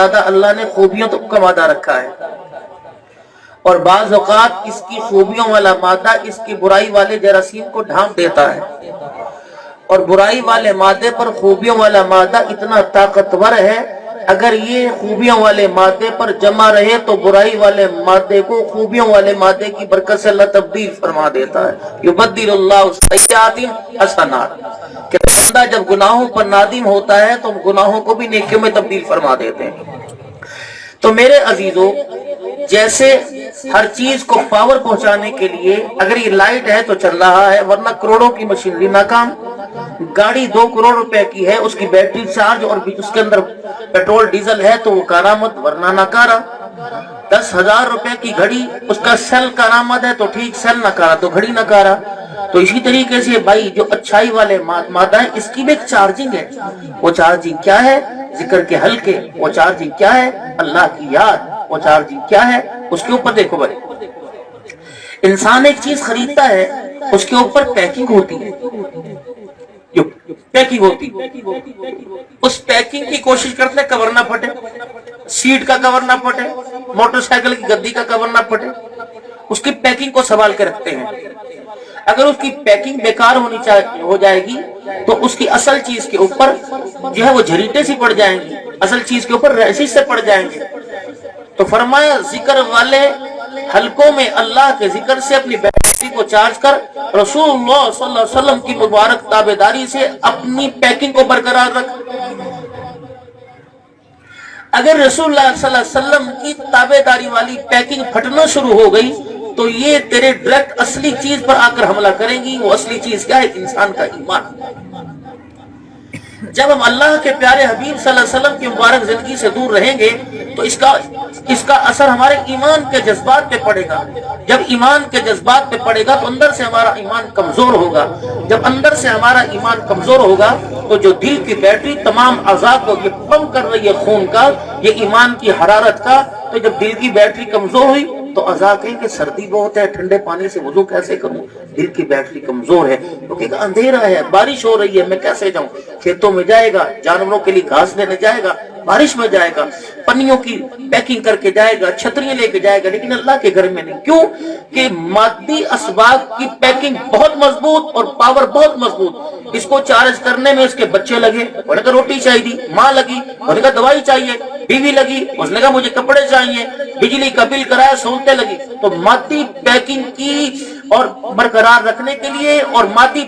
زیادہ اللہ نے خوبیوں تو کا وعدہ رکھا ہے، اور بعض اوقات اس کی خوبیوں والا مادہ اس کی برائی والے جراثیم کو ڈھانپ دیتا ہے، اور برائی والے مادے پر خوبیوں والا مادہ اتنا طاقتور ہے، اگر یہ خوبیوں والے مادے پر جمع رہے تو برائی والے مادے کو خوبیوں والے مادے کی برکت سے اللہ تبدیل فرما دیتا ہے۔ یبدل اللہ السیئات حسنات، کہ بندہ جب گناہوں پر نادم ہوتا ہے تو گناہوں کو بھی نیکیوں میں تبدیل فرما دیتے ہیں۔ تو میرے عزیزو، جیسے ہر چیز کو پاور پہنچانے کے لیے اگر یہ لائٹ ہے تو چل رہا ہے، ورنہ کروڑوں کی مشینری ناکام۔ گاڑی 2 کروڑ روپے کی ہے، اس کی بیٹری چارج اور اس کے اندر پیٹرول ڈیزل ہے تو وہ کارآمد ورنہ ناکارہ۔ 10,000 روپے کی گھڑی، اس کا سیل کارآمد ہے تو ٹھیک، سیل ناکارہ تو گھڑی ناکارہ۔ تو اسی طریقے سے بھائی جو اچھائی والے مادہ ہے اس کی بھی ایک چارجنگ ہے۔ وہ چارجنگ کیا ہے؟ ذکر کے حلقے۔ وہ چارجنگ کیا ہے؟ اللہ کی یاد۔ وہ چارجنگ کیا ہے؟ اس کے اوپر دیکھو بھائی، انسان ایک چیز خریدتا ہے، اس کے اوپر پیکنگ ہوتی ہے، جو پیکنگ ہوتی، اس پیکنگ کی کوشش کرتے ہیں کور نہ پھٹے، سیٹ کا کور نہ پھٹے، موٹر سائیکل کی گدی کا کور نہ پھٹے، اس کی پیکنگ کو سنبھال کے رکھتے ہیں۔ اگر اس کی پیکنگ بیکار ہو جائے گی تو اس کی اصل چیز کے اوپر جو ہے وہ جھریٹے سی پڑ جائیں گی، اصل چیز کے اوپر ریشز سے پڑ جائیں گے۔ تو فرمایا ذکر والے حلقوں میں اللہ کے ذکر سے اپنی بیٹری کو چارج کر، رسول اللہ صلی اللہ علیہ وسلم کی مبارک تابعداری سے اپنی پیکنگ کو برقرار رکھ۔ اگر رسول اللہ صلی اللہ علیہ وسلم کی تابعداری والی پیکنگ پھٹنا شروع ہو گئی تو یہ تیرے ڈائریکٹ اصلی چیز پر آ کر حملہ کریں گی۔ وہ اصلی چیز کیا ہے؟ انسان کا ایمان۔ جب ہم اللہ کے پیارے حبیب صلی اللہ علیہ وسلم کی مبارک زندگی سے دور رہیں گے تو اس کا اثر ہمارے ایمان کے جذبات پہ پڑے گا۔ جب ایمان کے جذبات پہ پڑے گا تو اندر سے ہمارا ایمان کمزور ہوگا۔ جب اندر سے ہمارا ایمان کمزور ہوگا تو جو دل کی بیٹری تمام اعضاء کو یہ پمپ کر رہی ہے خون کا، یہ ایمان کی حرارت کا، تو جب دل کی بیٹری کمزور ہوئی تو اعضاء کہیں کہ سردی بہت ہے، ٹھنڈے پانی سے وضو کیسے کروں؟ دل کی بیٹری کمزور ہے، کیونکہ اندھیرا ہے، بارش ہو رہی ہے، میں کیسے جاؤں؟ کھیتوں میں جائے گا، جانوروں کے لیے گھاس لینے جائے گا، بارش میں جائے گا، پنیوں کی پیکنگ کر کے جائے گا، چھتریاں لے کے جائے گا، لیکن اللہ کے گھر میں نہیں۔ کیوں؟ کہ مادی اسباب کی پیکنگ بہت مضبوط اور پاور بہت مضبوط۔ اس کو چارج کرنے میں اس کے بچے لگے، انہوں نے کہا روٹی چاہیے، ماں لگی، انہوں نے کہا دوائی چاہیے، بیوی لگی، اس نے کہا مجھے کپڑے چاہیے، بجلی کا بل کرایا، سہولتیں لگی۔ تو مادی پیکنگ کی اور برقرار رکھنے کے لیے اور مادی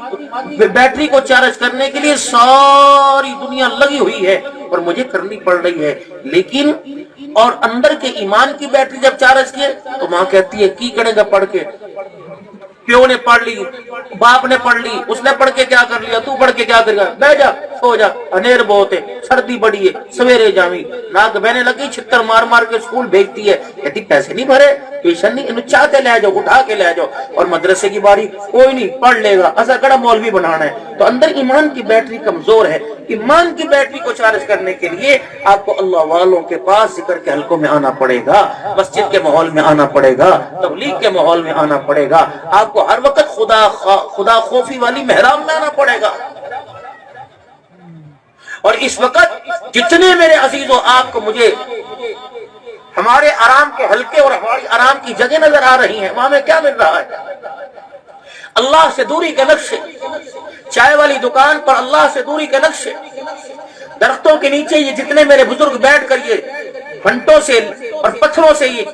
بیٹری کو چارج کرنے کے لیے ساری دنیا لگی ہوئی ہے اور مجھے کرنی پڑ رہی ہے۔ لیکن اور اندر کے ایمان کی بیٹری جب چارج کیے تو ماں کہتی ہے کی کرے گا پڑھ کے؟ پیو نے پڑھ لی، باپ نے پڑھ لی، اس نے پڑھ کے کیا کر لیا، تو پڑھ کے کیا کرے گا؟ بہ جا، سو جا، انیر بہت ہے، سردی بڑی ہے، سویرے جاویں۔ ناک بہنے لگی، چھتر مار مار کے اسکول بھیجتی ہے، کہتی پیسے نہیں بھرے، ٹیوشن نہیں، انہوں چاہتے لے جاؤ، اٹھا کے لے جاؤ، اور مدرسے کی باری کوئی نہیں پڑھ لے گا، ایسا کڑا مولوی بنانا ہے۔ تو اندر ایمان کی بیٹری کمزور ہے۔ ایمان کی بیٹری کو چارج کرنے کے لیے آپ کو اللہ والوں کے پاس ذکر کے حلقوں میں آنا پڑے گا، مسجد کے ماحول میں آنا پڑے گا، تبلیغ کے ماحول میں آنا پڑے گا، آپ کو ہر وقت خدا خوفی والی محراب میں آنا پڑے گا۔ اور اس وقت جتنے میرے عزیزوں آپ کو مجھے ہمارے آرام کے حلقے اور ہماری آرام کی جگہ نظر آ رہی ہیں، وہاں میں کیا مل رہا ہے؟ اللہ سے دوری کے نقشے، چائے والی دکان پر اللہ سے دوری کے نقشے، درختوں کے نیچے یہ جتنے میرے بزرگ بیٹھ کر یہ گھنٹوں سے اور پتھروں سے یہ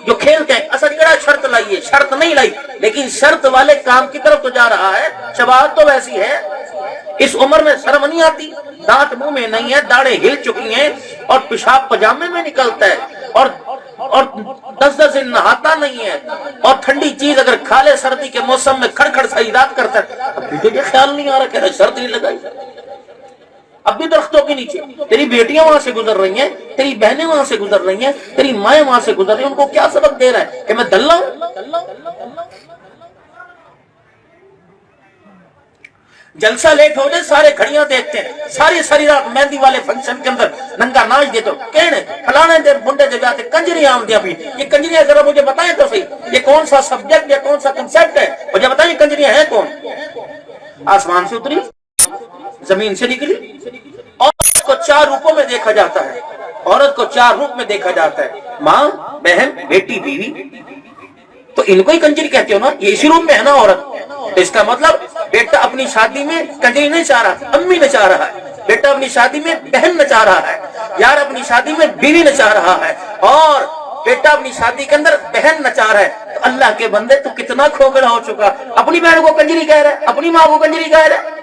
جو کھیلتے ہیں، اصل کہڑا شرط لائیے، شرط نہیں لائی، لیکن شرط والے کام کی طرف تو جا رہا ہے۔ شباہت تو ویسی ہے، اس عمر میں شرم نہیں آتی، دانت منہ میں نہیں ہے، داڑھیں ہل چکی ہیں اور پیشاب پجامے میں نکلتا ہے اور 10 دن نہاتا نہیں ہے، اور ٹھنڈی چیز اگر کھا لے سردی کے موسم میں کھڑ کھڑ سجدات کرتا ہے۔ اب بھی تجھے خیال نہیں آ رہا کہ شرط نہیں لگائی؟ اب بھی درختوں کے نیچے تیری بیٹیاں وہاں سے گزر رہی ہیں، تیری بہنیں وہاں سے گزر رہی ہیں، تیری مائیں وہاں سے گزر رہی ہیں، ان کو کیا سبق دے رہا ہے کہ میں دلہ ہوں؟ جلسہ لیٹ ہو جائے سارے گھڑیاں دیکھتے ہیں، ساری رات مہندی والے فنکشن کے اندر ننگا ناچ دیتے ہو، کہنے فلانے دے منڈے جب آتے کنجریاں آمدیاں بھی، یہ کنجریاں ذرا مجھے بتائیں تو صحیح، یہ کون سا سبجیکٹ یا کون سا کنسیپٹ ہے، مجھے بتائیں کنجریاں ہیں کون؟ آسمان سے اتری، زمین سے نکلی، اور اس کو 4 روپوں میں دیکھا جاتا ہے۔ عورت کو 4 روپ میں دیکھا جاتا ہے، ماں، بہن، بیٹی، بیوی، تو ان کو ہی کنجری کہتے ہو نا، یہ اسی روپ میں ہے نا عورت. تو اس کا مطلب بیٹا اپنی شادی میں کنجری نہیں چاہ رہا، امی نچا رہا ہے. بیٹا اپنی شادی میں بہن نچا رہا ہے، یار اپنی شادی میں بیوی نچا رہا ہے، اور بیٹا اپنی شادی کے اندر بہن نچا رہا ہے. تو اللہ کے بندے تو کتنا کھوکھلا ہو چکا، اپنی بہن کو کنجری کہہ رہا ہے، اپنی ماں کو کنجری کہہ رہا ہے.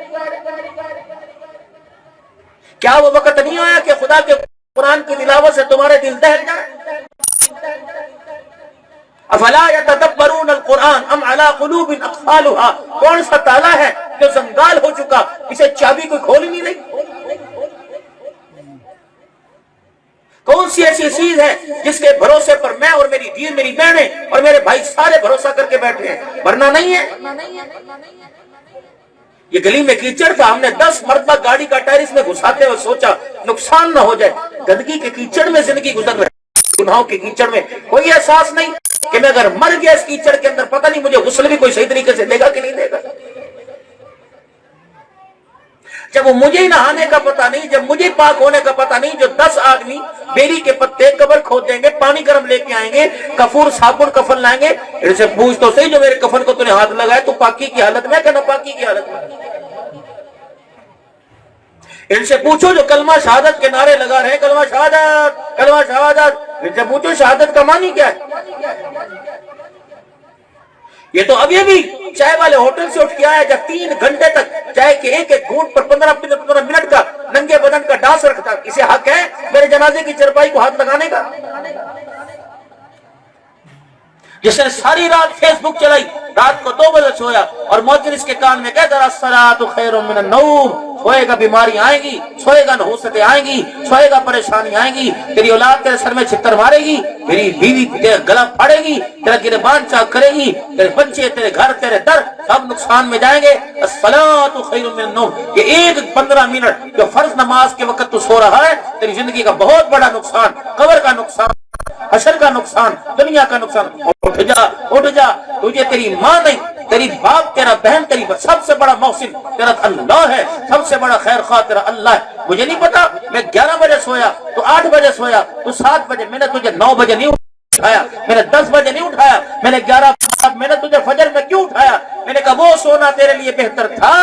کیا وہ وقت نہیں آیا کہ خدا کے قرآن کی تلاوت سے تمہارے دل دہل جائے؟ افلا یتدبرون القرآن ام علی قلوب اقفالها، کون سا تالا ہے جو زنگال ہو چکا، اسے چابی کوئی کھول ہی نہیں رہی؟ کون سی ایسی چیز ہے جس کے بھروسے پر میں اور میری دین، میری بہنیں اور میرے بھائی سارے بھروسہ کر کے بیٹھے ہیں، ورنہ نہیں ہے. یہ گلی میں کیچڑ تھا، ہم نے 10 مرتبہ گاڑی کا ٹائر اس میں گھساتے ہوئے سوچا نقصان نہ ہو جائے. گندگی کے کیچڑ میں زندگی گزر رہی ہے، گناہوں کے کیچڑ میں. کوئی احساس نہیں کہ میں اگر مر گیا اس کیچڑ کے اندر، پتہ نہیں مجھے غسل بھی کوئی صحیح طریقے سے دے گا کہ نہیں دے گا. جب وہ مجھے نہانے کا پتہ نہیں، جب مجھے پاک ہونے کا پتہ نہیں، جو 10 آدمی بیری کے پتے قبر کھود دیں گے، پانی گرم لے کے آئیں گے، کفور صابن کفن لائیں گے، ان سے پوچھ تو صحیح جو میرے کفن کو تو نے ہاتھ لگائے تو پاکی کی حالت میں کہ ناپاکی کی حالت میں. ان سے پوچھو جو کلمہ شہادت کے نعرے لگا رہے ہیں، کلمہ شہادت، کلمہ شہادت، ان سے پوچھو شہادت کا معنی کیا ہے. یہ تو ابھی بھی چائے والے ہوٹل سے اٹھ کے آیا جب 3 گھنٹے تک چائے کے ایک ایک گھونٹ پر 15 منٹ کا ننگے بدن کا ڈانس رکھتا. اسے حق ہے میرے جنازے کی چرپائی کو ہاتھ لگانے کا؟ جس نے ساری رات فیس بک چلائی، رات کو 2 بجے سویا اور مؤذن اس کے کان میں کہتا رہا الصلاۃ خیر من النوم. سوئے گا بیماری آئیں گی، سوئے گا نحوستیں آئیں گی، سوئے گا پریشانی آئیں گی، تیری اولاد تیرے سر میں چھتر مارے گی، تیری بیوی تیرے گلا پھاڑے گی، تیرا گربان چاک کرے گی، تیرے بچے، تیرے گھر، تیرے در سب نقصان میں جائیں گے. الصلاۃ خیر من النوم، یہ ایک 15 منٹ جو فرض نماز کے وقت تو سو رہا ہے، تیری زندگی کا بہت بڑا نقصان، قبر کا نقصان، حشر کا نقصان، دنیا کا نقصان. اٹھ جا، اٹھ جا. تجھے تیری ماں نہیں، تیری باپ، تیرا بہن، تیری سب سے بڑا محسن تیرا اللہ ہے، سب سے بڑا خیر خواہ تیرا اللہ ہے. مجھے نہیں پتا میں 11 بجے سویا تو 8 بجے سویا تو 7 بجے، میں نے تجھے 9 بجے نہیں اٹھایا، میں نے 10 بجے نہیں اٹھایا، میں نے 11 میں نے تجھے فجر میں کیوں اٹھایا؟ میں نے کہا وہ سونا تیرے لیے بہتر تھا،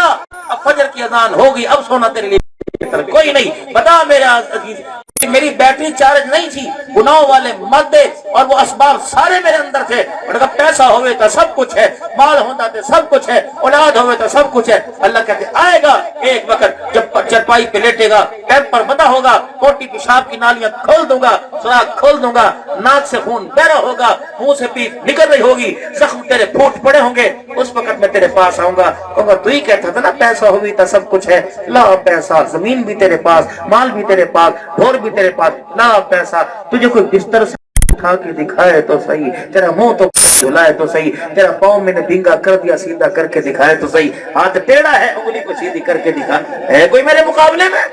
اب فجر کی اذان ہوگی، اب سونا تیرے لیے بہتر کوئی نہیں. بتا میرا عزیز، میری بیٹری چارج نہیں تھی، گناہوں والے مادے اور وہ اسباب سارے میرے اندر تھے. اور اگر پیسہ ہوئے تو سب کچھ ہے، مال ہوتا تو سب کچھ ہے، اولاد ہوئے تو سب کچھ ہے. اللہ کہتے آئے گا ایک وقت جب چرپائی پہ لیٹے گا، پیمپر بندہ ہوگا، پوٹی پیشاب کی نالیاں کھول دوں گا، سراغ کھول دوں گا، ناک سے خون بہ رہا ہوگا، منہ سے پیپ نکل رہی ہوگی، زخم تیرے پھوٹ پڑے ہوں گے. اس وقت میں تیرے پاس آؤں گا، کہوں گا تو ہی کہتا تھا نا پیسہ ہوئی تو سب کچھ ہے. لا پیسہ، زمین بھی تیرے پاس، مال بھی تیرے پاس، ڈھور بھی تیرے پاس، لا پیسہ. تجھے کوئی بستر سے اٹھا کے دکھائے تو صحیح، تیرا منہ تو دھلائے تو صحیح، تیرا پاؤں میں نے بھینگا کر دیا سیدھا کر کے دکھائے تو صحیح، ہاتھ ٹیڑھا ہے انگلی کو سیدھی کر کے دکھا. ہے کوئی میرے مقابلے میں؟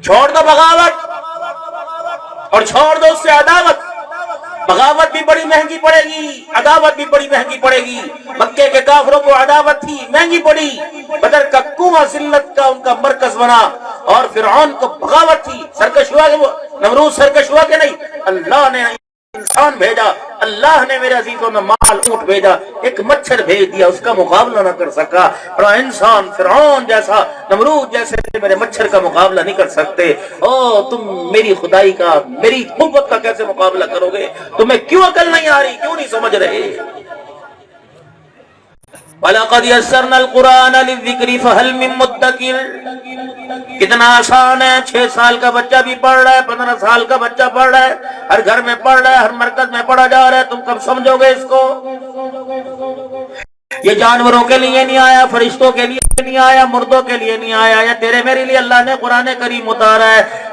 چھوڑ دو بغاوت اور چھوڑ دو اس سے عداوت. بغاوت بھی بڑی مہنگی پڑے گی، عداوت بھی بڑی مہنگی پڑے گی. مکے کے کافروں کو عداوت تھی، مہنگی پڑی. بدر کا کنواں ذلت کا ان کا مرکز بنا، اور فرعون کو بغاوت تھی. سرکش ہوا کہ وہ نمرود سرکش ہوا کہ نہیں؟ اللہ نے انسان بھیجا، اللہ نے میرے عزیزوں میں مال اونٹ بھیجا، ایک مچھر بھیج دیا، اس کا مقابلہ نہ کر سکا. بڑا انسان فرعون جیسا، نمرود جیسے میرے مچھر کا مقابلہ نہیں کر سکتے. او تم میری خدائی کا، میری قوت کا کیسے مقابلہ کرو گے؟ تمہیں کیوں عقل نہیں آ رہی، کیوں نہیں سمجھ رہے؟ وَلَقَدْ يَسَّرْنَا الْقُرْآنَ لِلذِّكْرِ فَهَلْ مِن مُدَّكِرٍ. کتنا آسان ہے، 6 سال کا بچہ بھی پڑھ رہا ہے، 15 سال کا بچہ پڑھ رہا ہے، ہر گھر میں پڑھ رہا ہے، ہر مرکز میں پڑھا جا رہا ہے. تم کب سمجھو گے اس کو؟ یہ جانوروں کے لیے نہیں آیا، فرشتوں کے لیے نہیں آیا، مردوں کے لیے نہیں آیا، یا تیرے میرے لیے اللہ نے قرآن کریم اتارا ہے.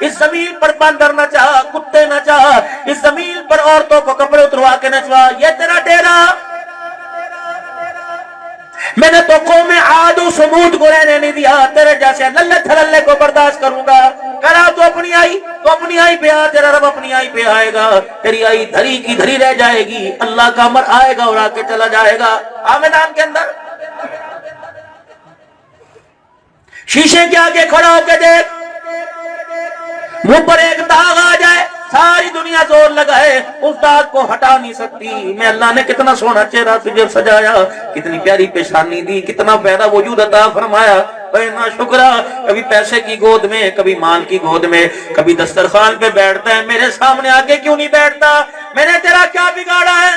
اس زمین پر باندر نہ چاہ، کتے نہ چاہ، اس زمین پر عورتوں کو کپڑے اتروا کے نہ چاہ، یہ تیرا ڈیرا۔ میں نے تو قوم عاد و سمود کو رہنے نہیں دیا، تیرے جیسے للے تھللے کو برداشت کروں گا۔ کرا تو اپنی آئی پہ آ، تیرا رب اپنی آئی پہ آئے گا، تیری آئی دھری کی دھری رہ جائے گی، اللہ کا امر آئے گا اور آ کے چلا جائے گا۔ میدان کے اندر شیشے کے آگے کھڑا ہو کے دیکھ، منہ پر ایک داغ آ جائے، ساری دنیا زور لگائے، اس داغ کو ہٹا نہیں سکتی۔ میں اللہ نے کتنا سونا چہرہ تجھے سجایا، کتنی پیاری پیشانی دی، کتنا پیارا وجود عطا فرمایا، نا شکرہ۔ کبھی پیسے کی گود میں، کبھی مال کی گود میں، کبھی دسترخوان پہ بیٹھتا ہے، میرے سامنے آگے کیوں نہیں بیٹھتا؟ میں نے تیرا کیا بگاڑا ہے؟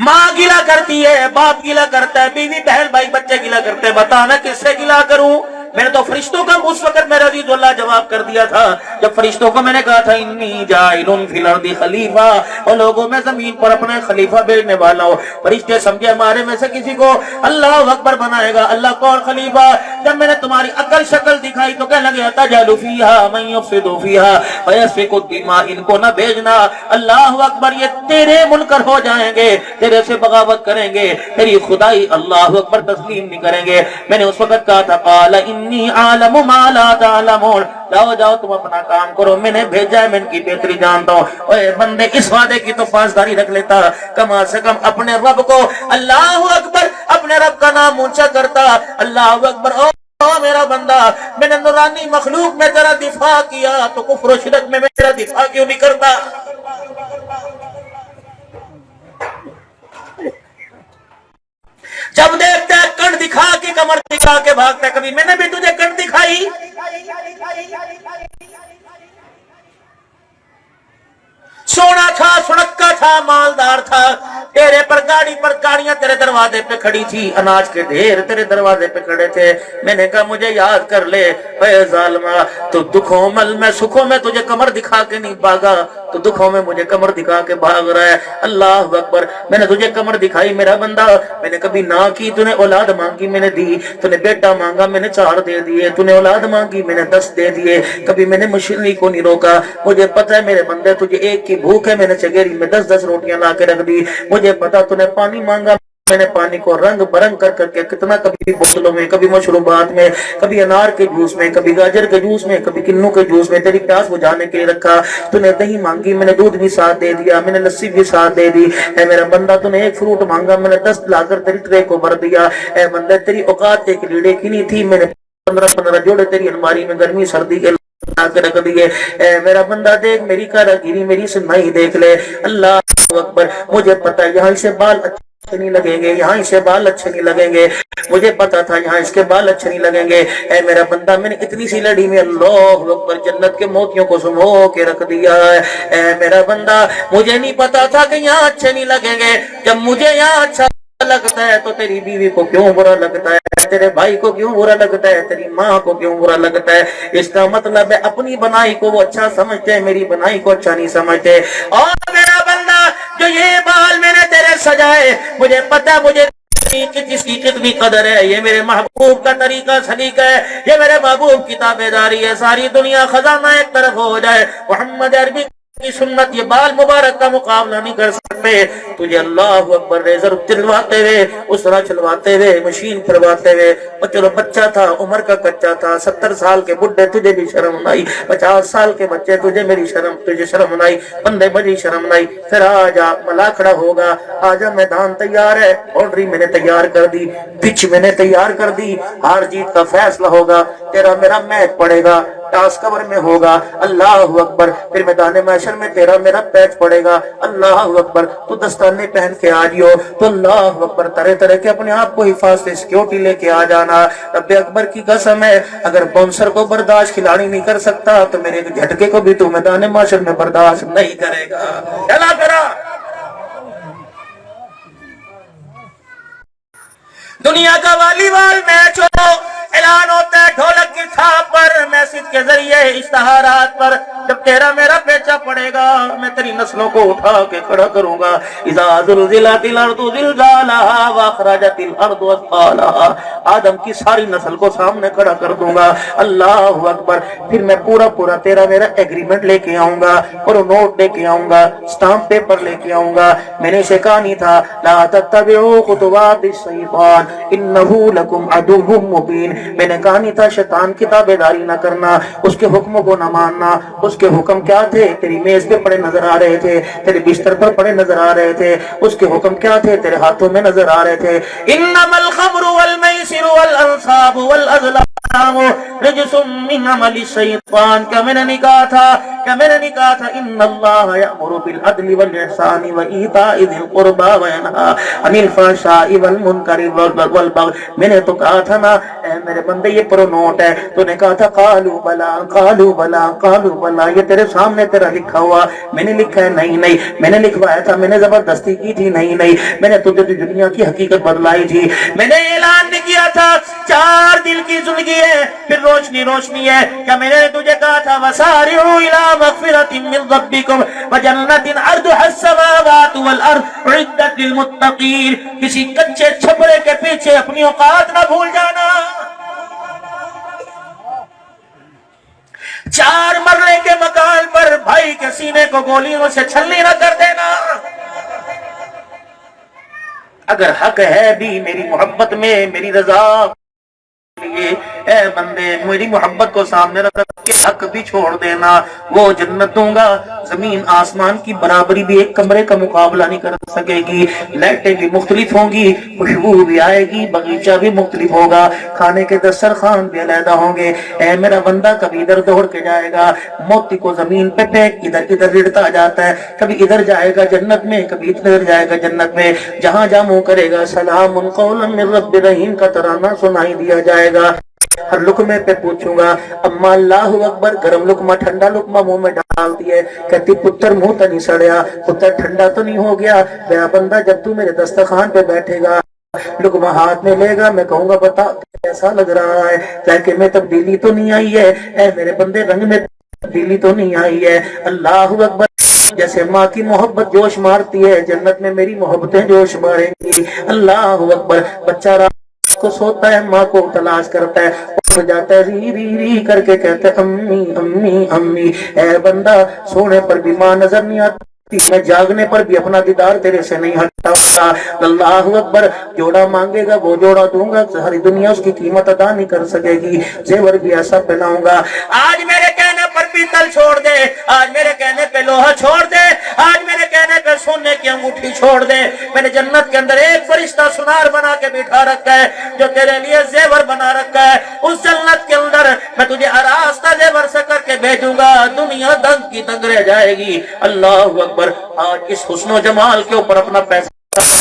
ماں گلا کرتی ہے، باپ گلا کرتا ہے، بیوی بہن بھائی بچے گلا کرتے ہیں، بتا میں کس سے گلا کروں؟ میں نے تو فرشتوں کا اس وقت میرا عزیز اللہ جواب کر دیا تھا جب فرشتوں کو میں نے کہا تھا انی جاعل فی الارض خلیفہ، اور لوگوں میں زمین پر اپنے خلیفہ بھیجنے والا ہوں۔ فرشتے سمجھے ہمارے میں سے کسی کو اللہ اکبر بنائے گا۔ اللہ کون خلیفہ؟ جب میں نے تمہاری عقل شکل دکھائی تو کہنے لگا تجعل فیہا من یفسد فیہا ویسفک الدماء، ان کو نہ بھیجنا، اللہ اکبر، یہ تیرے منکر ہو جائیں گے، تیرے سے بغاوت کریں گے، تیری خدائی اللہ اکبر تسلیم نہیں کریں گے۔ میں نے اس وقت کہا تھا قال انی عالم ما لا تعلمون، جاؤ تم اپنا کام کرو، میں نے بھیجا ہے، میں ان کی بہتری جانتا ہوں۔ اے بندے، اس وعدے کی تو پاسداری رکھ لیتا، کم سے کم اپنے رب کو اللہ اکبر، اپنے رب کا نام اونچا کرتا، اللہ اکبر۔ او میرا بندہ، میں نے نورانی مخلوق میں تیرا دفاع کیا تو کفر و شرک میں میرا دفاع کیوں نہیں کرتا؟ جب دیکھتا ہے کن دکھا کے، کمر دکھا کے بھاگتا ہے، کبھی میں نے بھی تجھے کن دکھائی؟ سونا تھا، سنکا تھا، مالدار تھا، تیرے پر گاڑی پر گاڑیاں تیرے دروازے پہ کھڑی تھی، اناج کے ڈھیر تیرے دروازے پہ کھڑے تھے۔ میں نے کہا مجھے یاد کر لے اے ظالمہ، تو دکھوں میں سکھوں میں تجھے کمر دکھا کے نہیں بھاگا، تو دکھوں میں مجھے کمر دکھا کے بھاگ رہا ہے۔ اللہ اکبر، میں نے تجھے کمر دکھائی میرا بندہ، میں نے کبھی نہ کی، تو نے اولاد مانگی میں نے دی، تو نے بیٹا مانگا میں نے 4 دے دیے، تو نے اولاد مانگی میں نے 10 دے دیے، کبھی میں نے مشکل کو نہیں روکا۔ مجھے پتہ ہے میرے بندے تجھے ایک کی بھوک ہے، میں نے چگیری میں 10 روٹیاں لا کے رکھ دی۔ مجھے پتا تو نے پانی مانگا، میں نے پانی کو رنگ برنگ کر کے کتنا، کبھی بوتلوں میں، کبھی مشروبات میں، کبھی انار کے جوس میں، کبھی گاجر کے جوس میں، کبھی کنو کے جوس میں تیری پیاس بجھانے کے لیے رکھا۔ تو نے دہی مانگی، میں نے دودھ بھی ساتھ دے دیا، میں نے لسی بھی ساتھ دے دی۔ اے میرا بندہ، تو نے ایک فروٹ مانگا، میں نے 10 لا کر تیری ٹرے کو بھر دیا۔ اے بندہ، تیری اوقات ایک لیڑے کی نہیں تھی، میں نے 15 جوڑے تیری الماری میں گرمی سردی کے رکھ دیے۔ اے میرا بندہ دیکھ میری کاراگری، میری سنائی دیکھ لے۔ اللہ اکبر، مجھے پتا یہاں سے بال اچھے نہیں لگیں گے، یہاں سے بال اچھے نہیں لگیں گے، مجھے پتا تھا یہاں اس کے بال اچھے نہیں لگیں گے۔ اے میرا بندہ، میں نے اتنی سی لڑی میں اللہ اکبر جنت کے موتیوں کو سمو کے رکھ دیا ہے۔ اے میرا بندہ، مجھے نہیں پتا تھا کہ یہاں اچھے نہیں لگیں گے، جب مجھے یہاں اچھا لگتا ہے تو تیری بیوی کو کیوں برا لگتا ہے، تیرے بھائی کو کیوں برا لگتا ہے، تیری ماں کو کیوں برا لگتا ہے؟ اس کا مطلب ہے اپنی بنائی کو وہ اچھا سمجھتے ہیں، میری بنائی کو اچھا نہیں سمجھتے۔ اور میرا بندہ، جو یہ بال میں نے تیرے سجائے، مجھے پتا، مجھے جس کی کتنی قدر ہے، یہ میرے محبوب کا طریقہ سلیقہ ہے، یہ میرے محبوب کی تابعداری ہے۔ ساری دنیا خزانہ ایک طرف ہو جائے، محمد عربی کی سنت یہ بال مبارک کا مقابلہ نہیں کر سکتے۔ تجھے اللہ اکبر ریزر چلواتے ہوئے، اسرا چلواتے ہوئے، مشین پھرواتے ہوئے، اور چلو بچہ تھا، عمر کا کچا تھا، 70 سال کے بڈھے تجھے بھی شرم نائی، 50 سال کے بچے تجھے شرم نائی، بندے بڑی شرم نائی۔ پھر آجا، ملا کھڑا ہوگا، آجا میدان تیار ہے، آرڈری میں نے تیار کر دی، پچ میں نے تیار کر دی، ہار جیت کا فیصلہ ہوگا، تیرا میرا میچ پڑے گا، ٹاس کور میں ہوگا، اللہ اکبر، پھر میدان محشر میں تیرا میرا پیچ پڑے گا، اللہ اکبر، تو دستانے پہن کے آجیو، تو اللہ اکبر طرح طرح کے اپنے آپ کو حفاظت سیکیورٹی لے کے آ جانا۔ رب اکبر کی قسم ہے، اگر باؤنسر کو برداشت کھلاڑی نہیں کر سکتا تو میرے جھٹکے کو بھی تو میدان محشر میں برداشت نہیں کرے گا۔ چلا کرا دنیا کا والی بال میچ ہو، اعلان ہوتا ہے ڈھولک کی چھاپ پر، میسج کے ذریعے، اشتہارات پر، جب تیرا میرا پیچا پڑے پڑے گا، میں تیری نسلوں کو اٹھا کے کھڑا کروں گا. اذا زلزلت الارض زلزالها واخرجت الارض اثقالها. آدم کی ساری نسل کو سامنے کھڑا کر دوں گا. اللہ اکبر. پھر میں پورا تیرا میرا ایگریمنٹ لے کے آؤں گا اور نوٹ لے کے آؤں گا، سٹامپ پیپر لے کے آؤں گا. میں نے اسے کہا نہیں تھا لا تتبعوا خطوات الشیطان انه لکم عدو مبین. میں نے کہا نہیں تھا شیطان کی تابعداری نہ کرنا، اس کے حکموں کو نہ ماننا. اس کے حکم کیا تھے؟ تیری میز پہ پڑے نظر آ رہے تھے، تیرے بستر پر پڑے نظر آ رہے تھے. اس کے حکم کیا تھے؟ تیرے ہاتھوں میں نظر آ رہے تھے. انما الخمر والمیسر والانصاب والازلام رجس من عمل الشیطان. کیا میں نے نہیں کہا تھا ان اللہ یأمر بالعدل والاحسان وایتاء ذی القربى وینہی عن الفحشاء والمنکر والبغی. میں نے تو کہا تھا نا اے میرے بندے یہ پرونوٹ ہے. تو نے کہا تھا قالوا بلا. یہ تیرے سامنے تیرا لکھا ہوا. میں نے لکھا ہے نہیں میں نے لکھوایا تھا، میں نے زبردستی کی تھی نہیں میں نے تجھے دنیا کی حقیقت بدلائی تھی. میں نے اعلان نہیں کیا تھا 4 دل کی زندگی ہے پھر روشنی ہے. کیا میں نے تجھے کہا تھا وسارعوا الی مغفرۃ من ربکم وجنۃ عرضها السماوات والارض اعدت للمتقین. کسی کچے چھپرے کے پیچھے اپنی اوقات نہ بھول جانا. 4 مرنے کے مکان پر بھائی کے سینے کو گولیوں سے چھلنی نہ کر دینا. اگر حق ہے بھی میری محبت میں، میری رضا لیے، اے بندے میری محبت کو سامنے رکھ کے حق بھی چھوڑ دینا. وہ جنت دوں گا زمین آسمان کی برابری بھی ایک کمرے کا مقابلہ نہیں کر سکے گی. لائٹیں بھی مختلف ہوں گی، خوشبو بھی آئے گی، باغیچہ بھی مختلف ہوگا، کھانے کے دسترخوان بھی علیحدہ ہوں گے. اے میرا بندہ کبھی ادھر دوڑ کے جائے گا، موتی کو زمین پہ پھینک ادھر رڑتا جاتا ہے. کبھی ادھر جائے گا جنت میں، کبھی ادھر جائے گا جنت میں. جہاں منہ کرے گا سلام قولا من رب رحیم کا ترانہ سنائی دیا جائے گا. ہر لقمے پہ پوچھوں گا اما اللہ اکبر، گرم لقمہ ٹھنڈا لقمہ منہ میں ڈال دیے. کہتی پتر منہ تو نہیں سڑیا، پتر ٹھنڈا تو نہیں ہو گیا. میرا بندہ جب تو میرے دسترخوان پہ بیٹھے گا، لقمہ ہاتھ میں لے گا، میں کہوں گا بتا کیسا لگ رہا ہے، ذائقے میں تبدیلی تو نہیں آئی ہے؟ اے میرے بندے رنگ میں تبدیلی تو نہیں آئی ہے؟ اللہ اکبر. جیسے ماں کی محبت جوش مارتی ہے، جنت میں میری محبتیں جوش ماریں گی. اللہ اکبر. بچہ رات کو سوتا ہے، ماں کو تلاش کرتا ہے، اٹھ جاتا ہے ری کر کے کہتا ہے امی امی امی. اے بندہ سونے پر بھی ماں نظر نہیں آتی، میں جاگنے پر بھی اپنا دیدار تیرے سے نہیں ہٹتا. اللہ اکبر. جوڑا مانگے گا وہ جوڑا دوں گا، ساری دنیا اس کی قیمت ادا نہیں کر سکے گی. زیور بھی ایسا پہناؤں گا. آج میرے کہنے پر پیتل چھوڑ دے، آج میرے کہنے پہ لوہا چھوڑ دے، آج میرے کہنے پہ سونے کی انگوٹھی چھوڑ دے. میں نے جنت کے اندر ایک فرشتہ سنار بنا کے بٹھا رکھا ہے جو تیرے لیے زیور بنا رکھا ہے. اس جنت کے اندر میں تجھے آراستہ زیور سے کر کے بھیجوں گا، دنیا دنگ کی دنگ رہ جائے گی. اللہ اکبر. آج اس حسن و جمال کے اوپر اپنا پیسہ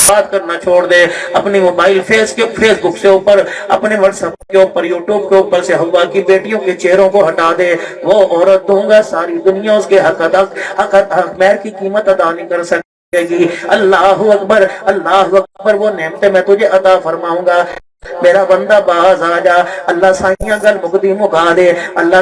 بات کرنا چھوڑ دے. اپنی موبائل فیس بک سے اوپر، اپنے واٹس ایپ کے اوپر، یوٹیوب کے اوپر سے ہوا کی بیٹیوں کے چہروں کو ہٹا دے. وہ عورت دوں گا ساری دنیا اس کے حق مہر کی قیمت ادا نہیں کر سکے گی. اللہ اکبر. اللہ اکبر. وہ نعمتیں میں تجھے عطا فرماؤں گا. میرا بندہ باز آ جا. اللہ سائیاں گل مقدی مکا دے. اللہ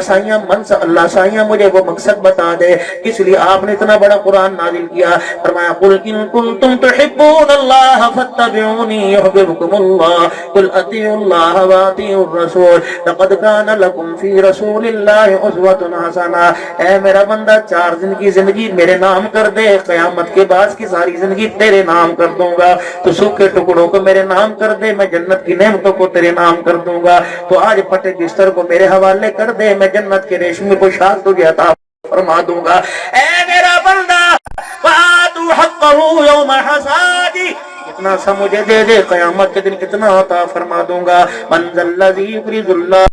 سائیاں مجھے وہ مقصد بتا دے کس لیے آپ نے اتنا بڑا قرآن نازل کیا. فرمایا قل ان کنتم تحبون اللہ فاتبعونی یحببکم اللہ قل اطیعوا اللہ واطیعوا الرسول لقد کان لکم فی رسول اللہ اسوۃ حسنہ. اے میرا بندہ 4 دن کی زندگی میرے نام کر دے، قیامت کے بعد کی ساری زندگی تیرے نام کر دوں گا. تو سوکھے ٹکڑوں کو میرے نام کر دے، میں جنت کی نعمتوں کو تیرے نام کر دوں گا. تو آج پھٹے بستر کو میرے حوالے کر دے، میں جنت کے ریشمی پوشاک تجھے عطا فرما دوں گا. اے میرا بندہ وآتوا حقہ یوم حصادہ، اتنا سا مجھے دے دے، قیامت کے دن کتنا عطا فرما دوں گا. من ذا الذی یقرض اللہ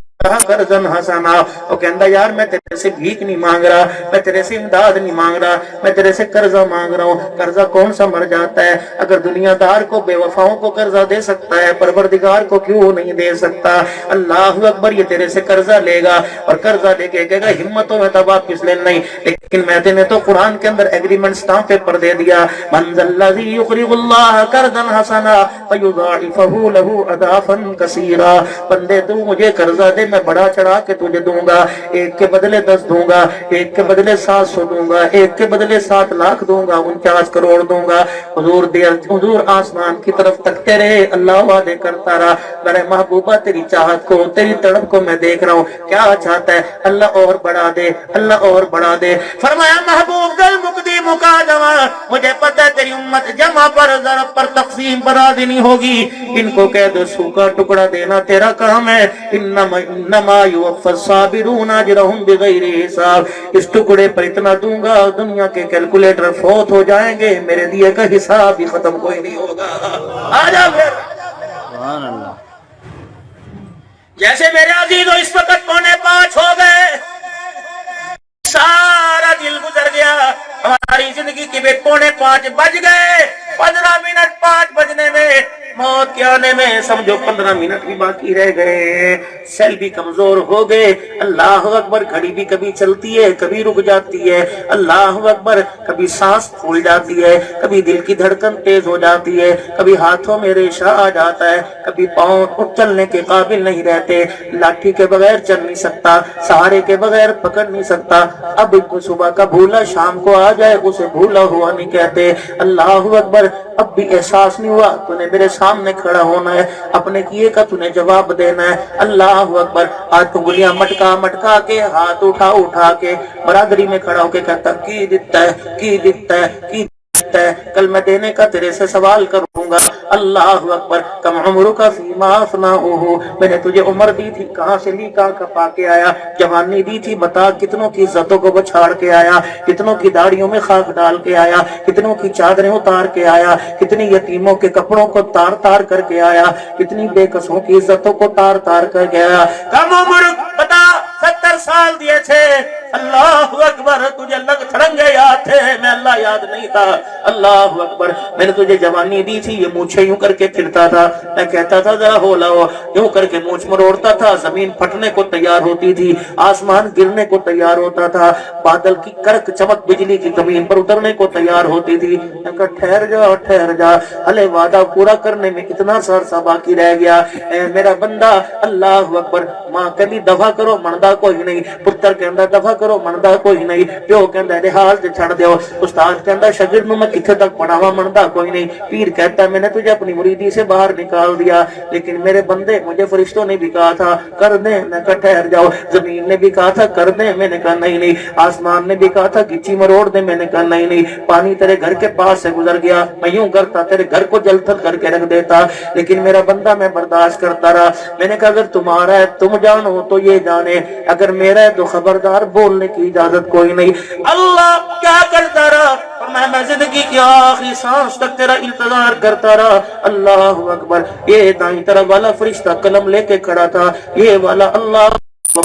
قرضا حسنا. وہ کہندا یار میں تیرے سے بھیک نہیں مانگ رہا، میں تیرے سے امداد نہیں مانگ رہا، میں تیرے سے قرضہ مانگ رہا ہوں. قرضہ کون سا مر جاتا ہے؟ اگر دنیا دار کو، بے وفاؤں کو قرضہ دے سکتا ہے، پروردگار کو کیوں نہیں دے سکتا؟ اللہ اکبر. یہ تیرے سے قرضہ لے گا اور قرضہ لے کے کہے گا ہمتوں میں تو واپس لے نہیں، لیکن میں نے تو قرآن کے اندر ایگریمنٹ سٹامپ پیپر دے دیا. من ذا الذی یقرض اللہ قرضا حسنا فیضاعفہ لہ اضعافا کثیرا. بندے تو مجھے قرضہ دے، میں بڑا چڑھا کے تجھے دوں گا، ایک کے بدلے 10 دوں گا، ایک کے بدلے 700 دوں گا، ایک کے بدلے 7 لاکھ دوں گا، 49 کروڑ دوں گا۔ حضور آسمان کی طرف تکتے رہے، اللہ وعدے کرتا رہا، میرے محبوبہ تیری چاہت کو، تیری تڑپ کو میں دیکھ رہا ہوں، کیا چاہتا ہے؟ اللہ اور بڑھا دے، اللہ اور بڑھا دے۔ فرمایا محبوب گل مقدی مکا جما، مجھے پتہ ہے تیری امت جمع پر ضرب پر تقسیم پر راضی نہیں ہوگی، ان کو کہہ دو سوکھا ٹکڑا دینا تیرا کام ہے، انما یوفی الصابرون اجرهم بغیر حساب، اس ٹکڑے پر اتنا دوں گا دنیا کے کیلکولیٹر فوت ہو جائیں گے، میرے دیے کا حساب بھی ختم کوئی نہیں ہوگا۔ آجا پھر سبحان اللہ۔ جیسے میرے عزیزو اس وقت 4:45 ہو گئے، سارا دل گزر گیا، ہماری زندگی کی بھی 4:45 بج گئے، 15 منٹ 5 بجنے میں موت کے آنے میں سمجھو 15 منٹ بھی باقی رہ گئے، سیل بھی کمزور ہو گئے۔ اللہ اکبر، گھڑی بھی کبھی چلتی ہے کبھی رک جاتی ہے، اللہ اکبر، کبھی سانس پھول جاتی ہے، کبھی دل کی دھڑکن تیز ہو جاتی ہے، کبھی ہاتھوں میں ریشہ آ جاتا ہے، کبھی پاؤں چلنے کے قابل نہیں رہتے، لاٹھی کے بغیر چل نہیں سکتا، سہارے کے بغیر پکڑ نہیں سکتا۔ اب صبح کا بھولا شام کو آ جائے اسے بھولا ہوا نہیں کہتے۔ اللہ اکبر، اب بھی احساس نہیں ہوا تو نے میرے سامنے کھڑا ہونا ہے، اپنے کیے کا تو نے جواب دینا ہے۔ اللہ اکبر، آج انگلیاں مٹکا مٹکا کے، ہاتھ اٹھا اٹھا کے برادری میں کھڑا ہو کے کہتا کی دیتا ہے، کی دیتا ہے، کی دیتا ہے، کل میں دینے کا تیرے سے سوال کروں گا۔ اللہ اکبر، کم عمرک فیما افناؤہ، میں نے تجھے عمر دی تھی کہاں سے لی کہاں کپا کے آیا، جوانی دی تھی بتا کتنوں کی عزتوں کو بچھاڑ کے آیا، کتنوں کی داڑیوں میں خاک ڈال کے آیا، کتنوں کی چادریں اتار کے آیا، کتنی یتیموں کے کپڑوں کو تار تار کر کے آیا، کتنی بے قصوں کی عزتوں کو تار تار کر کے آیا۔ کم عمر بتا، 70 سال دیے تھے، اللہ اکبر، تجھے لگ تھڑنگے یاد تھے، میں اللہ یاد نہیں تھا۔ اللہ اکبر، میں نے تجھے جوانی دی تھی، یہ مونچھیں یوں کر کے پھرتا تھا، میں کہتا تھا ذرا ہو لاؤ، یوں کر کے مونچھ مروڑتا تھا، زمین پھٹنے کو تیار ہوتی تھی، آسمان گرنے کو تیار ہوتا تھا، بادل کی کرک چمک بجلی کی زمین پر اترنے کو تیار ہوتی تھی۔ میں کہا ٹھہر جا ٹھہر جا، ہلے وعدہ پورا کرنے میں اتنا سا باقی رہ گیا، اے میرا بندہ۔ اللہ اکبر، ماں کہندی دفع کرو مندا کوئی نہیں، پتر کہندا دفع کرو مندا کوئی نہیں، پیو کہندا رحال تے چھڑ دیو، استاد کہندا شاگرد نوں میں کتھے تک پڑھاواں مندا کوئی نہیں، پیر کہتا میں نے تجھے اپنی مریدی سے باہر نکال دیا، لیکن میرے بندے مجھے فرشتوں نے بھی کہا تھا کر دیں، میں کہا ٹھہر جاؤ، زمین نے بھی کہا تھا کر دیں، میں نے کہا نہیں نہیں، آسمان نے بھی کہا تھا گچی مروڑ دیں، میں نے کہا نہیں نہیں، پانی تیرے گھر کے پاس سے گزر گیا، میں یوں کرتا تیرے گھر کو جل تھل کر کے رکھ دیتا، لیکن میرا بندہ میں برداشت کرتا رہا۔ میں نے کہا اگر تمہارا ہے تم جانو تو یہ جانے، اگر میرا ہے تو خبردار بولنے کی اجازت کوئی نہیں۔ اللہ کیا کرتا رہا، میں زندگی کی آخری سانس تک تیرا انتظار کرتا رہا۔ اللہ اکبر، یہ دائیں طرف والا فرشتہ قلم لے کے کھڑا تھا، یہ والا اللہ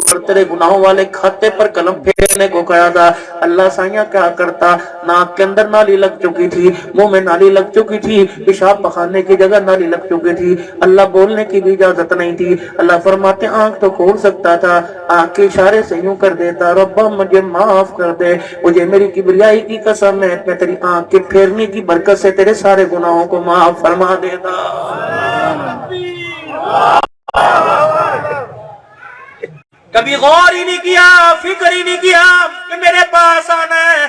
پر تیرے گناہوں والے کھاتے پر قلم پھیرنے کو کھڑا تھا۔ اللہ سائیاں کیا کرتا، ناک کے اندر نالی لگ چکی تھی، منہ میں نالی لگ چکی تھی، پیشاب پخانے کی جگہ نالی لگ چکی تھی، اللہ بولنے کی بھی اجازت نہیں تھی۔ اللہ فرماتے آنکھ تو کھول سکتا تھا، آنکھ کے اشارے سے یوں کر دیتا ربا مجھے معاف کر دے، مجھے میری کبریائی کی قسم ہے میں تیری آنکھ کے پھیرنے کی برکت سے تیرے سارے گناہوں کو معاف فرما دیتا۔ کبھی غور ہی نہیں کیا، فکر ہی نہیں کیا کہ میرے پاس آنا ہے۔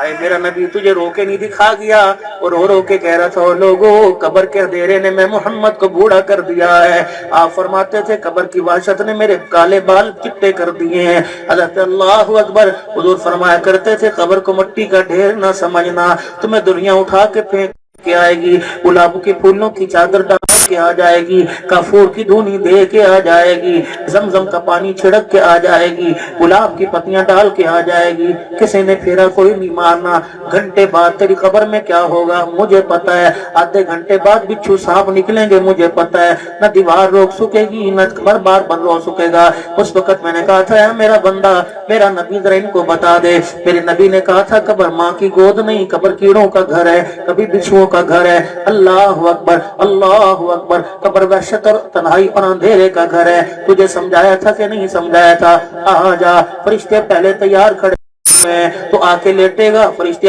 اے میرا نبی تجھے رو کے نہیں دکھا گیا، اور رو کے کہہ رہا تھا لوگوں قبر کے اندھیرے نے میں محمد کو بوڑھا کر دیا ہے۔ آپ فرماتے تھے قبر کی وحشت نے میرے کالے بال چٹے کر دیے ہیں۔ حضرت اللہ اکبر، حضور فرمایا کرتے تھے قبر کو مٹی کا ڈھیر نہ سمجھنا، تمہیں دنیا اٹھا کے پھینک کے آئے گی، گلاب کے پھولوں کی چادر ڈال کے آ جائے گی، کافور کی دھونی دے کے آ جائے گی، زمزم کا پانی چھڑک کے آ جائے گی، گلاب کی پتیاں ڈال کے آ جائے گی، کسی نے پھیرا کوئی نہیں مارنا۔ گھنٹے بعد تیری قبر میں کیا ہوگا مجھے پتا ہے، آدھے گھنٹے بعد بچھو سانپ نکلیں گے مجھے پتا ہے، نہ دیوار روک سکے گی نہ قبر بار بار رو سکے گا۔ اس وقت میں نے کہا تھا اے میرا بندہ، میرا نبی ذرا ان کو بتا دے، میرے نبی نے کہا تھا قبر ماں کی گود نہیں، قبر کیڑوں کا گھر ہے، کبھی بچھوؤں کا گھر ہے۔ اللہ اکبر، اللہ اکبر، قبر وحشت اور تنہائی اور اندھیرے کا گھر ہے۔ تجھے سمجھایا تھا کہ نہیں سمجھایا تھا؟ آ جا، فرشتے پہلے تیار کھڑے ہیں، تو آ کے لیٹے گا، فرشتے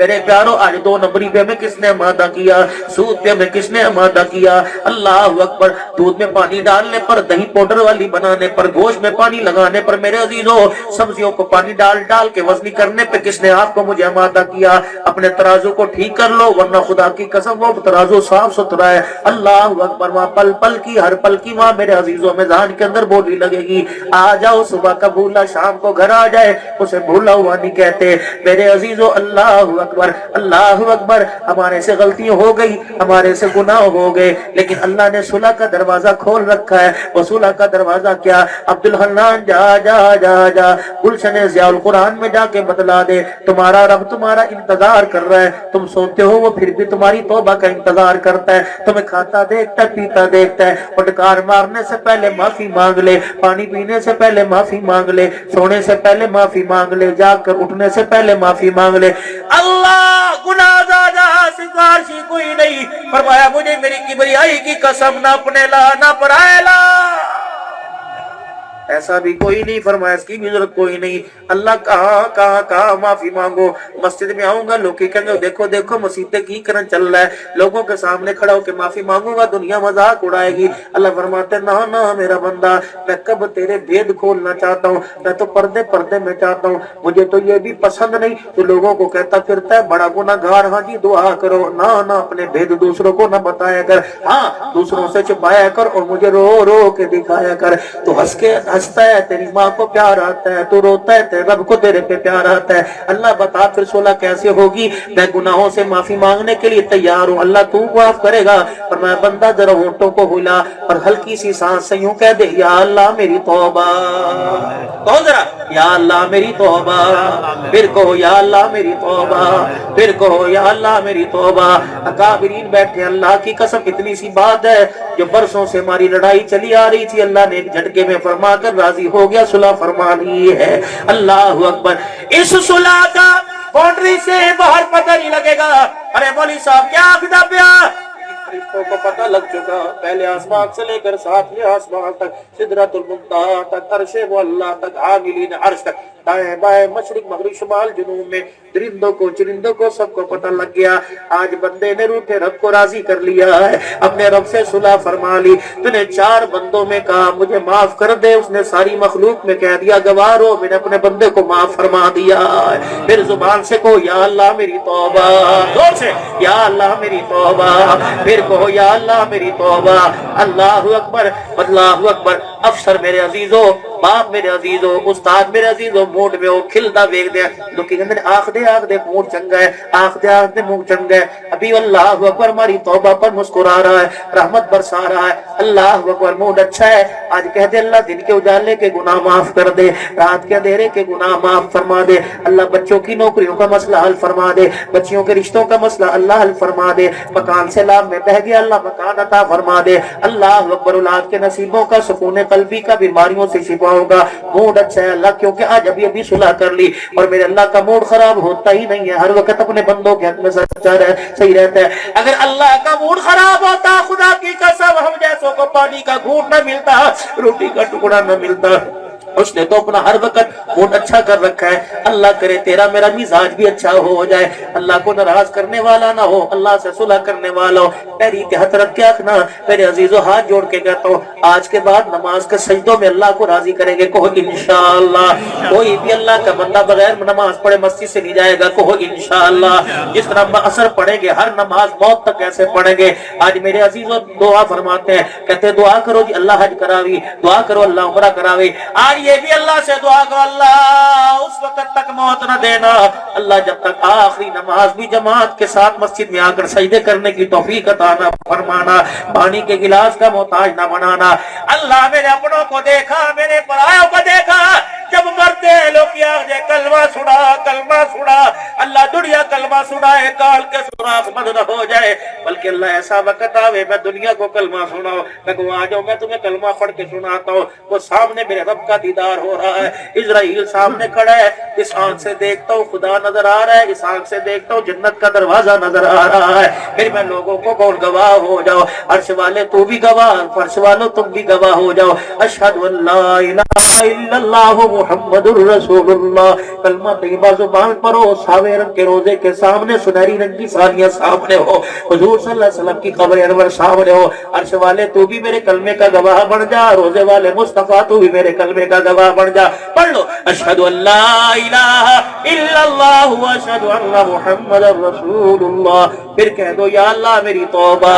میرے پیاروں آج 2 نمبری پہ ہمیں کس نے آمادہ کیا، سود پہ ہمیں کس نے آمادہ کیا۔ اللہ اکبر، دودھ میں پانی ڈالنے پر، دہی پاؤڈر والی بنانے پر، گوشت میں پانی لگانے پر، میرے عزیزوں سبزیوں کو پانی ڈال ڈال کے وزنی کرنے پہ کس نے آپ کو مجھے آمادہ کیا۔ اپنے ترازو کو ٹھیک کر لو ورنہ خدا کی قسم وہ ترازو صاف ستھرا ہے۔ اللہ اکبر، وہاں پل پل کی، ہر پل کی وہاں میرے عزیزوں میدان کے اندر بولی لگے گی۔ آ جاؤ صبح کا بھولا شام کو گھر آ جائے، اسے بھولا ہوا نہیں کہتے میرے عزیزوں۔ اللہ اکبر، اللہ اکبر، ہمارے سے غلطیاں ہو گئی، ہمارے سے گناہ ہو گئے، لیکن اللہ نے صلح کا دروازہ کھول رکھا ہے۔ وہ صلح کا دروازہ کیا؟ عبد الحنان جا جا جا جا گلشن ضیاء القرآن میں جا کے بتلا دے، تمہارا رب تمہارا انتظار کر رہا ہے۔ تم سوتے ہو وہ پھر بھی تمہاری توبہ کا انتظار کرتا ہے، تمہیں کھاتا دیکھتا ہے، پیتا دیکھتا ہے۔ پٹکار مارنے سے پہلے معافی مانگ لے، پانی پینے سے پہلے معافی مانگ لے، سونے سے پہلے معافی مانگ لے، جاگ کر اٹھنے سے پہلے معافی مانگ لے۔ اللہ گناہ زادہ سفارشی کوئی نہیں، فرمایا مجھے میری کبریائی کی قسم نہ اپنے لا نہ پرائے لا، ایسا بھی کوئی نہیں، فرمایا اس کی بھی ضرورت کوئی نہیں۔ اللہ کہاں معافی مانگو؟ مسجد میں آؤں گا لوگ کہیں گے دیکھو دیکھو مسیحیں کی کرن چل رہا ہے، لوگوں کے سامنے کھڑا ہو کے معافی مانگوں گا دنیا مذاق اڑائے گی۔ اللہ فرماتے نہ نہ میرا بندہ، میں کب تیرے بھید کھولنا چاہتا ہوں، میں تو پردے میں چاہتا ہوں، مجھے تو یہ بھی پسند نہیں تو لوگوں کو کہتا پھرتا ہے بڑا گناہگار، ہاں جی دعا کرو، نہ اپنے بھید دوسروں کو نہ بتایا کر، ہاں دوسروں سے چھپایا کر اور مجھے رو رو کے دکھایا کر۔ تو ہنستا ہے تیری ماں کو پیار آتا ہے، تو روتا ہے تیرے رب کو تیرے پہ پیار آتا ہے۔ اللہ بتا پھر صلح کیسے ہوگی؟ میں گناہوں سے معافی مانگنے کے لیے تیار ہوں، اللہ تو معاف کرے گا۔ پر میں بندہ ذرا ہونٹوں کو ہلا اور ہلکی سی سانس سے یوں کہہ دے یا اللہ میری توبہ، کہو ذرا یا اللہ میری توبہ، پھر کہو یا اللہ میری توبہ، پھر کہو یا اللہ میری توبہ۔ اکابرین بیٹھے، اللہ کی قسم اتنی سی بات ہے جو برسوں سے ہماری لڑائی چلی آ رہی تھی، اللہ نے ایک جھٹکے میں فرما کر راضی ہو گیا، صلح فرما لی ہے۔ اللہ اکبر، اس صلح کا باؤنڈری سے باہر پتہ نہیں لگے گا۔ ارے مولوی صاحب کیا آخدہ پیا؟ فرشتوں کو پتہ لگ چکا، پہلے آسمان سے لے کر 7ویں آسمان تک، سدرۃ المنتہا تک، عرش و اللہ تک، عاملین عرش تک، دائیں بائیں مشرق مغرب شمال جنوب میں، درندوں کو چرندوں کو سب کو پتہ لگ گیا۔ آج بندے نے روٹھے رب کو راضی کر لیا ہے، اپنے رب سے صلح فرما لی۔ تو نے 4 بندوں میں کہا مجھے معاف کر دے، اس نے ساری مخلوق میں کہہ دیا گوار ہو میں نے اپنے بندے کو معاف فرما دیا ہے۔ پھر زبان سے کہو یا اللہ میری توبہ، زور سے یا اللہ میری توبہ، پھر کہو یا اللہ میری توبہ۔ اللہ اکبر، اللہ اکبر۔ افسر میرے عزیزو، باپ میرے عزیزو، استاد میرے عزیزو، موڈ میں ہو کھلدا ویکھ دے لوکی کہندے آکھ دے موڈ چنگا ہے، آکھ دے موڈ چنگا ہے۔ ابھی اللہ اکبر ہماری توبہ پر مسکرا رہا ہے، رحمت برسا رہا ہے۔ اللہ اکبر، موڈ اچھا ہے۔ آج کہہ دے اللہ دن کے اجالے کے گناہ معاف کر دے، رات کے اندھیرے کے گناہ معاف فرما دے۔ اللہ بچوں کی نوکریوں کا مسئلہ حل فرما دے، بچیوں کے رشتوں کا مسئلہ اللہ حل فرما دے۔ مکان سے لام میں بہ گیا، اللہ مکان عطا فرما دے۔ اللہ اکبر، اولاد کے نصیبوں کا، سکون قلبی کا، بیماریوں سے شفا ہوگا۔ موڈ اچھا ہے اللہ، کیونکہ آج ابھی صلح کر لی، اور میرے اللہ کا موڈ خراب ہوتا ہی نہیں ہے، ہر وقت اپنے بندوں کے حق میں سچا صحیح رہتا ہے۔ اگر اللہ کا موڈ خراب ہوتا، خدا کی قسم ہم جیسوں کو پانی کا گھونٹ نہ ملتا، روٹی کا ٹکڑا نہ ملتا۔ اس نے تو اپنا ہر وقت موڈ اچھا کر رکھا ہے۔ اللہ کرے تیرا میرا مزاج بھی اچھا ہو جائے، اللہ کو ناراض کرنے والا نہ ہو، اللہ سے صلح کرنے والا ہو۔ پیری کے ہاتھ رکھ کے آخنا میرے عزیزو، ہاتھ جوڑ کے کہتا ہوں آج کے بعد نماز کے سجدوں میں اللہ کو راضی کریں گے، کہو انشاءاللہ۔ کوئی بھی اللہ کا بندہ بغیر نماز پڑھے مسجد سے نہیں جائے گا، کہو انشاءاللہ۔ جس طرح اثر پڑھیں گے ہر نماز موت تک ایسے پڑھیں گے۔ آج میرے عزیزو دعا فرماتے ہیں، کہتے دعا کرو جی اللہ حج کراوی، دعا کرو اللہ عمرہ کراوی۔ آج یہ بھی اللہ سے دعا کرو اللہ اس وقت تک موت نہ دینا، اللہ جب تک آخری نماز بھی جماعت کے ساتھ مسجد میں آ کر سجدے کرنے کی توفیق عطا نہ فرمانا، پانی کے گلاس کا محتاج نہ بنانا۔ اللہ میرے اپنوں کو دیکھا، میرے پرایوں کو دیکھا، جب مرتے ہیں لوگ کیا کلمہ سنا، کلمہ سنا، اللہ دنیا کلمہ سنائے کال کے سراغ بند نہ ہو جائے، بلکہ اللہ ایسا وقت آوے میں دنیا کو کلمہ سناؤ، میں کہوں آ جاؤ میں تمہیں کلمہ پڑھ کے سناتا ہوں۔ وہ سامنے میرے رب کا دیدار ہو رہا ہے، اسرائیل سامنے کھڑا ہے، اس آنکھ سے دیکھتا ہوں خدا نظر آ رہا ہے، اس آنکھ سے دیکھتا ہوں جنت کا دروازہ نظر آ رہا ہے۔ پھر میں لوگوں کو کون گواہ ہو جاؤ، عرش والے تو بھی گواہ، فرش والوں تم بھی گواہ ہو جاؤ۔ اشہد ان لا الہ الا اللہ محمد الرسول اللہ. کلمہ طیبہ زبان پر ہو, ساوے رنگ کے روزے کے سامنے سنہری رنگ کی سالیاں سامنے ہو, حضور صلی اللہ علیہ وسلم کی قبر انور سامنے ہو. عرش والے تو بھی میرے کلمے کا گواہ بن جا, روزے والے مصطفیٰ تو بھی میرے کلمے کا گواہ بن جا. پڑھ لو اشہد ان لا الہ الا اللہ واشہد ان محمد الرسول اللہ. پھر کہہ دو یا اللہ میری توبہ.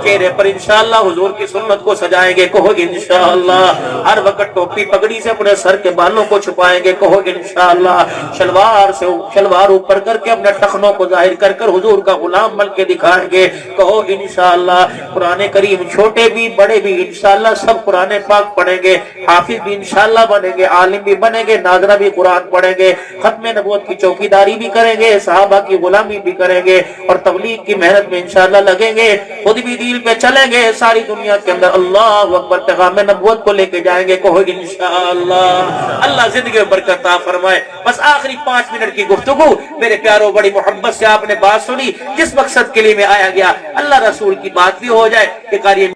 چہرے پر انشاءاللہ حضور کی سنت کو سجائیں گے, کہو گے انشاءاللہ. ہر وقت ٹوپی پگڑی سے اپنے سر کے بالوں کو چھپائیں گے, کہو گے انشاءاللہ. شلوار اوپر کر کے اپنے ٹخنوں کو ظاہر کر کر حضور کا غلام بن کے دکھائیں گے, کہو انشاءاللہ. قرآن کریم چھوٹے بھی بڑے بھی انشاءاللہ سب قرآن پاک پڑھیں گے, حافظ بھی انشاءاللہ بنیں گے, عالم بھی بنیں گے, ناظرہ بھی قرآن پڑھیں گے, ختم نبوت کی چوکیداری بھی کریں گے, صحابہ کی غلامی بھی کریں گے, اور تبلیغ کی محنت میں انشاءاللہ لگیں گے. خود بھی دین پہ چلیں گے, ساری دنیا کے اندر اللہ اکبر پیغام نبوت کو لے کے جائیں گے, کہو انشاءاللہ. اللہ زندگی میں برکت عطا فرمائے. بس آخری 5 منٹ کی گفتگو میرے پیاروں, بڑی محبت سے آپ نے بات سنی. جس مقصد کے لیے میں آیا گیا, اللہ رسول کی بات بھی ہو جائے کہ قاری